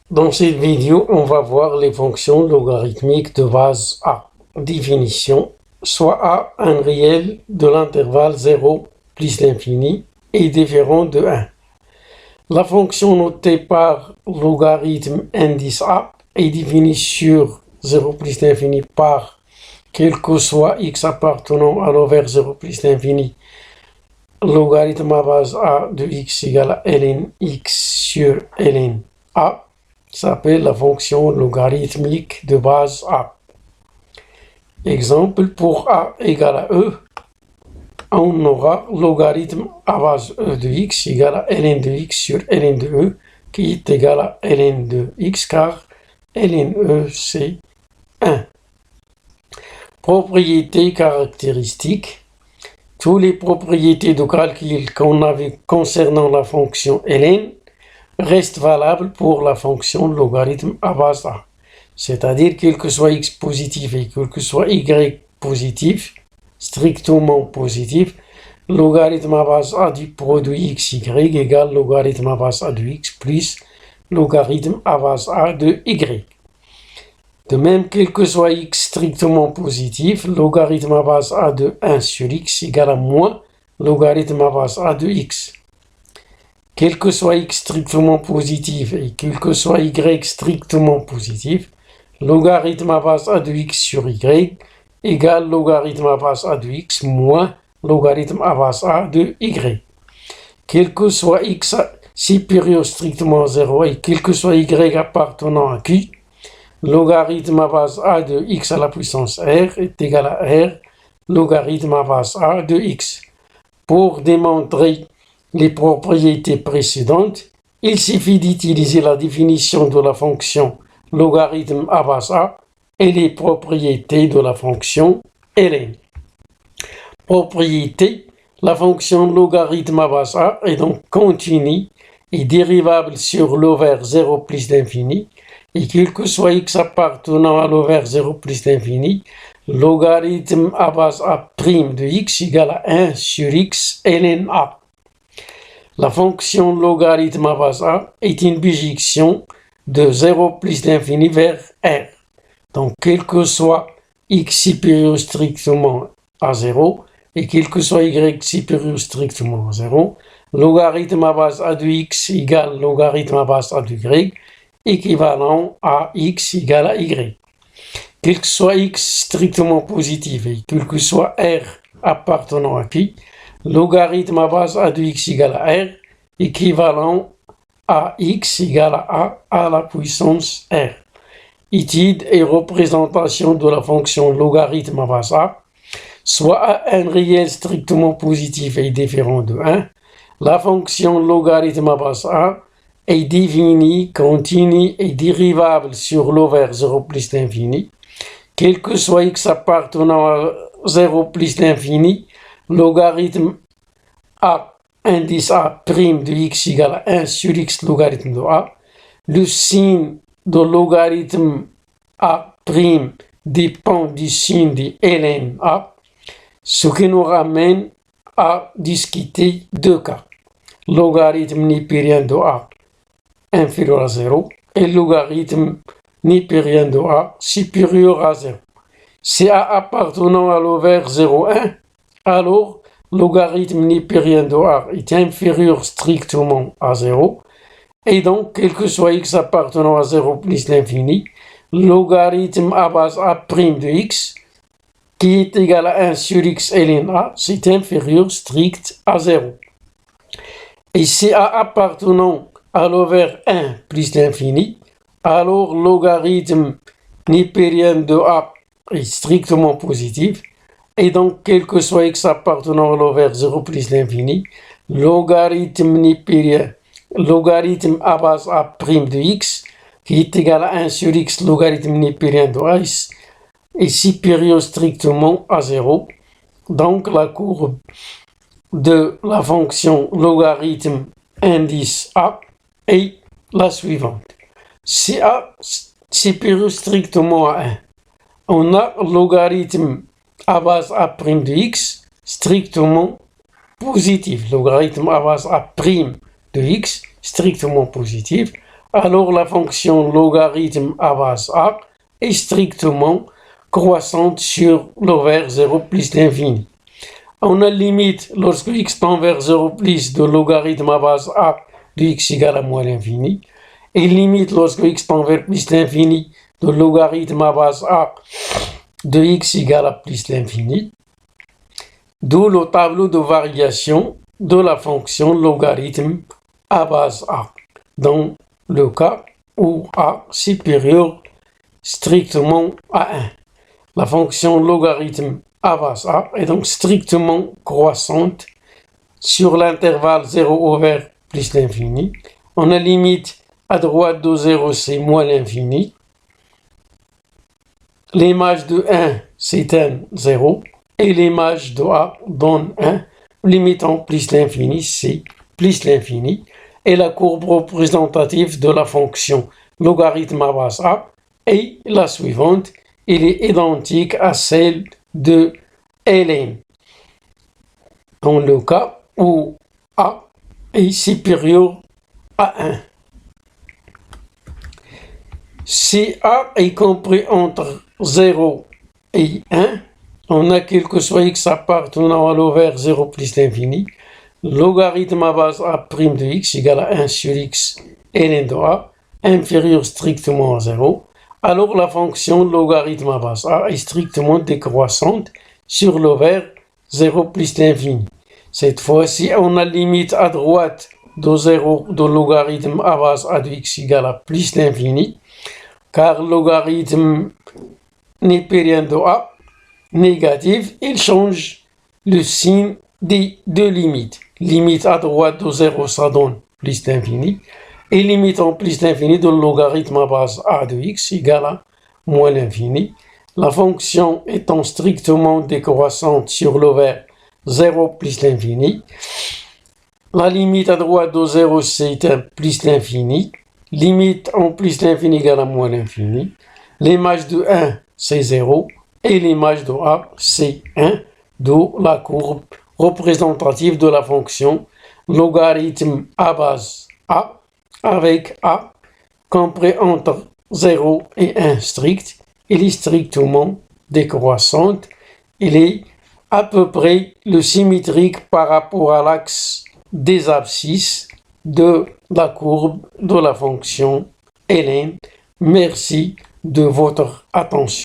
Dans cette vidéo, on va voir les fonctions logarithmiques de base A. Définition, soit A un réel de l'intervalle 0 plus l'infini est différent de 1. La fonction notée par logarithme indice A est définie sur 0 plus l'infini par quel que soit x appartenant à l'ovaire 0 plus l'infini. Logarithme à base A de x égale à ln x sur ln A s'appelle la fonction logarithmique de base A. Exemple, pour A égale à E, on aura logarithme à base E de x égale à ln de x sur ln de E qui est égal à ln de x car ln E c'est 1. Propriétés caractéristiques. Toutes les propriétés de calcul qu'on avait concernant la fonction ln restent valables pour la fonction logarithme à base A. C'est-à-dire quel que soit x positif et quel que soit y positif, strictement positif, logarithme à base A du produit xy égale logarithme à base A de x plus logarithme à base A de y. De même, quel que soit x strictement positif, logarithme à base A de 1 sur x égale à moins logarithme à base A de x. Quel que soit x strictement positif et quel que soit y strictement positif, logarithme à base A de x sur y égale logarithme à base A de x moins logarithme à base A de y. Quel que soit x supérieur strictement à 0 et quel que soit y appartenant à q, logarithme à base A de x à la puissance r est égal à r logarithme à base A de x. Pour démontrer les propriétés précédentes, il suffit d'utiliser la définition de la fonction logarithme à base A et les propriétés de la fonction ln. Propriété, la fonction logarithme à base A est donc continue et dérivable sur l'ovaire 0 plus l'infini et quel que soit x appartenant à l'ovaire 0 plus l'infini, logarithme à base A' de x égale à 1 sur x ln A. La fonction logarithme à base A est une bijection de 0 plus l'infini vers R. Donc, quel que soit x supérieur strictement à 0 et quel que soit y supérieur strictement à 0, logarithme à base A de x égale logarithme à base A de y, équivalent à x égale à y. Quel que soit x strictement positif et quel que soit R appartenant à pi, logarithme à base A de x égale à R, équivalent à x égale à A à la puissance R. Étude et représentation de la fonction logarithme à base A, soit A un réel strictement positif et différent de 1, la fonction logarithme à base A est définie, continue et dérivable sur l'ovaire 0 plus l'infini. Quel que soit x appartenant à 0 plus l'infini, logarithme A indice A' de x égale à 1 sur x logarithme de A. Le signe de logarithme A' dépend du signe de ln A, ce qui nous ramène à discuter deux cas. Logarithme népérien de A inférieur à 0 et logarithme népérien de A supérieur à 0. Si A appartenant à l'ovaire 0,1, alors logarithme népérien de A est inférieur strictement à 0, et donc, quel que soit x appartenant à 0 plus l'infini, logarithme à base A' de x, qui est égal à 1 sur x ln A, c'est inférieur strict à 0. Et si A appartenant à l'ovaire 1 plus l'infini, alors logarithme népérien de A est strictement positif, et donc quel que soit x appartenant à l'ovaire 0 plus l'infini, logarithme népérien, logarithme à base A' de x, qui est égal à 1 sur x logarithme népérien de A, est supérieur strictement à 0. Donc la courbe de la fonction logarithme indice A est la suivante. Si A supérieur strictement à 1, on a logarithme à base A' de x strictement positif. Logarithme à base A' de x strictement positif. alors la fonction logarithme à base A est strictement croissante sur l'ovaire 0 plus l'infini. On a limite lorsque x tend vers 0 plus de logarithme à base A de x égale à moins l'infini, et limite lorsque x tend vers plus l'infini de logarithme à base A de x égale à plus l'infini, d'où le tableau de variation de la fonction logarithme à base A, dans le cas où A supérieur strictement à 1. La fonction logarithme à base A est donc strictement croissante sur l'intervalle 0 ouvert plus l'infini. On a limite à droite de 0, c'est moins l'infini. L'image de 1, c'est un 0. Et l'image de A donne 1. Limitant plus l'infini, c'est plus l'infini. Et la courbe représentative de la fonction logarithme à base A est la suivante. Elle est identique à celle de Ln, dans le cas où A est supérieur à 1. Si A est compris entre 0 et 1, on a quel que soit x appartenant à l'ovaire 0 plus l'infini, logarithme à base A' de x égale à 1 sur x ln de A, inférieur strictement à 0, alors la fonction logarithme à base A est strictement décroissante sur l'ovaire 0 plus l'infini. Cette fois-ci, on a limite à droite de 0 de logarithme à base A de x égale à plus l'infini, car logarithme népérien de A négatif, il change le signe des deux limites. Limite à droite de 0, ça donne plus l'infini, et limite en plus l'infini de logarithme à base A de x égale à moins l'infini. La fonction étant strictement décroissante sur l'ovaire 0 plus l'infini, la limite à droite de 0, c'est un plus l'infini. Limite en plus l'infini égale à moins l'infini. L'image de 1, c'est 0. Et l'image de A, c'est 1. D'où la courbe représentative de la fonction logarithme à base A, avec A compris entre 0 et 1 strict. Il est strictement décroissante. Il est à peu près le symétrique par rapport à l'axe des abscisses de la courbe de la fonction ln. Merci de votre attention.